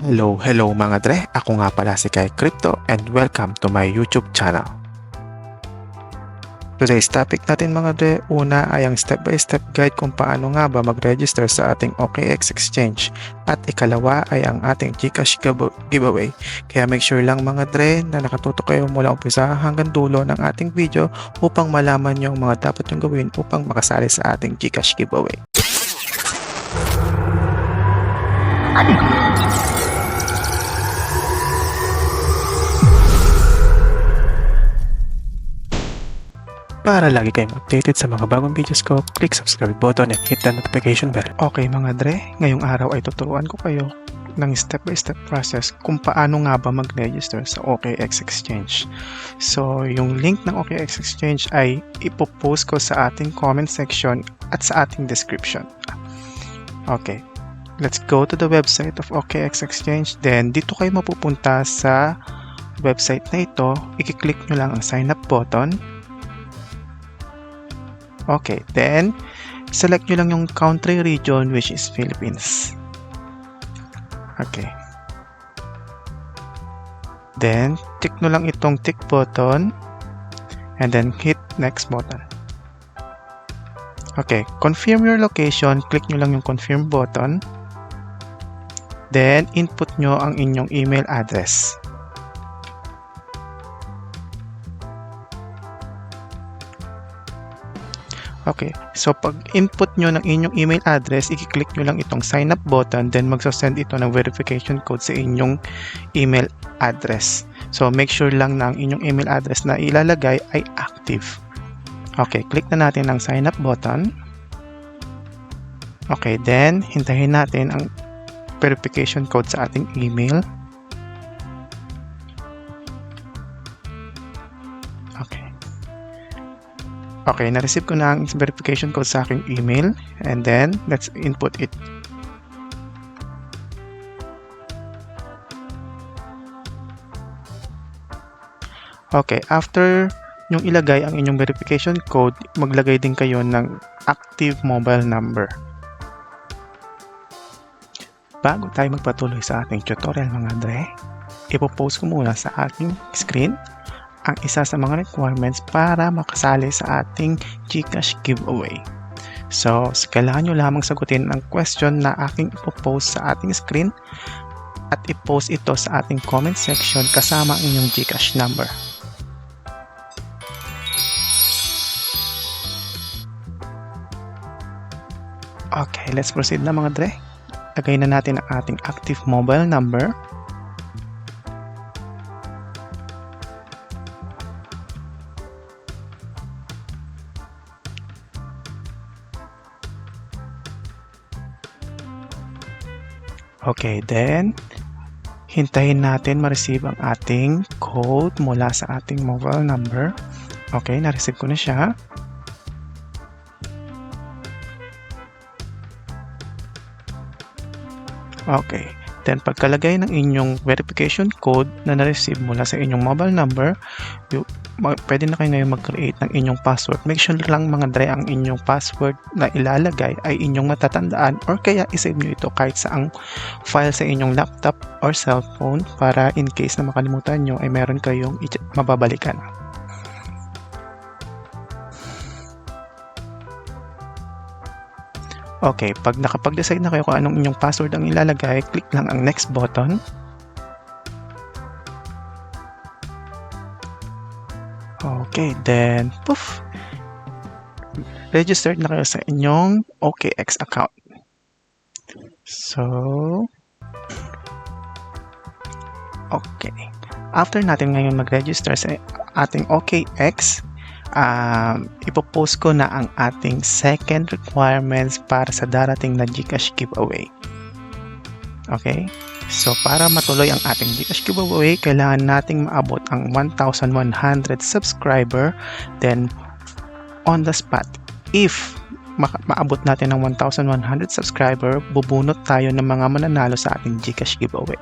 Hello mga dre, ako nga pala si Kai Crypto and welcome to my YouTube channel. Today's topic natin mga dre, una ay ang step-by-step guide kung paano nga ba mag-register sa ating OKX exchange at ikalawa ay ang ating GCash giveaway. Kaya make sure lang mga dre na nakatutok kayo mula umpisa hanggang dulo ng ating video upang malaman nyo ang mga dapat yung gawin upang makasali sa ating GCash giveaway. Para lagi kayong updated sa mga bagong videos ko, click subscribe button and hit the notification bell. Okay mga dre, ngayong araw ay tuturuan ko kayo ng step-by-step process kung paano nga ba mag-register sa OKX Exchange. So, yung link ng OKX Exchange ay ipopost ko sa ating comment section at sa ating description. Okay, let's go to the website of OKX Exchange. Then, dito kayo mapupunta sa website na ito. I-click nyo lang ang sign up button. Okay, then select nyo lang yung country region which is Philippines. Okay. Then, tick nyo lang itong tick button and then hit next button. Okay, confirm your location. Click nyo lang yung confirm button. Then, input nyo ang inyong email address. Okay, so pag input nyo ng inyong email address, i-click nyo lang itong sign up button, then magsasend ito ng verification code sa inyong email address. So make sure lang na ang inyong email address na ilalagay ay active. Okay, click na natin ang sign up button. Okay, then hintayin natin ang verification code sa ating email. Okay, na-receive ko na ang verification code sa aking email and then let's input it. Okay, after yung ilagay ang inyong verification code, maglagay din kayo ng active mobile number. Bago tayo magpatuloy sa ating tutorial mga dre, ipopost ko muna sa aking screen ang isa sa mga requirements para makasali sa ating GCash giveaway. So, kailangan nyo lamang sagutin ang question na aking ipopost sa ating screen at ipost ito sa ating comment section kasama ang inyong GCash number. Okay, let's proceed na mga dre. Lagay na natin ang ating active mobile number. Okay, then hintayin natin ma-receive ang ating code mula sa ating mobile number. Okay, na-receive ko na siya. Okay, then pagkalagay ng inyong verification code na na-receive mula sa inyong mobile number, pwede na kayo ngayon mag-create ng inyong password. Make sure lang mga dre ang inyong password na ilalagay ay inyong matatandaan or kaya isave nyo ito kahit saang file sa inyong laptop or cellphone para in case na makalimutan nyo ay meron kayong mababalikan. Okay, pag nakapag-decide na kayo kung anong inyong password ang ilalagay, click lang ang next button. Okay, then poof! Registered na kayo sa inyong OKX account. So, okay. After natin ngayon mag-register sa ating OKX, ipopost ko na ang ating second requirements para sa darating na GCash giveaway. Okay? So, para matuloy ang ating GCash giveaway, kailangan nating maabot ang 1,100 subscriber. Then, on the spot, if maabot natin ang 1,100 subscriber, bubunot tayo ng mga mananalo sa ating GCash giveaway.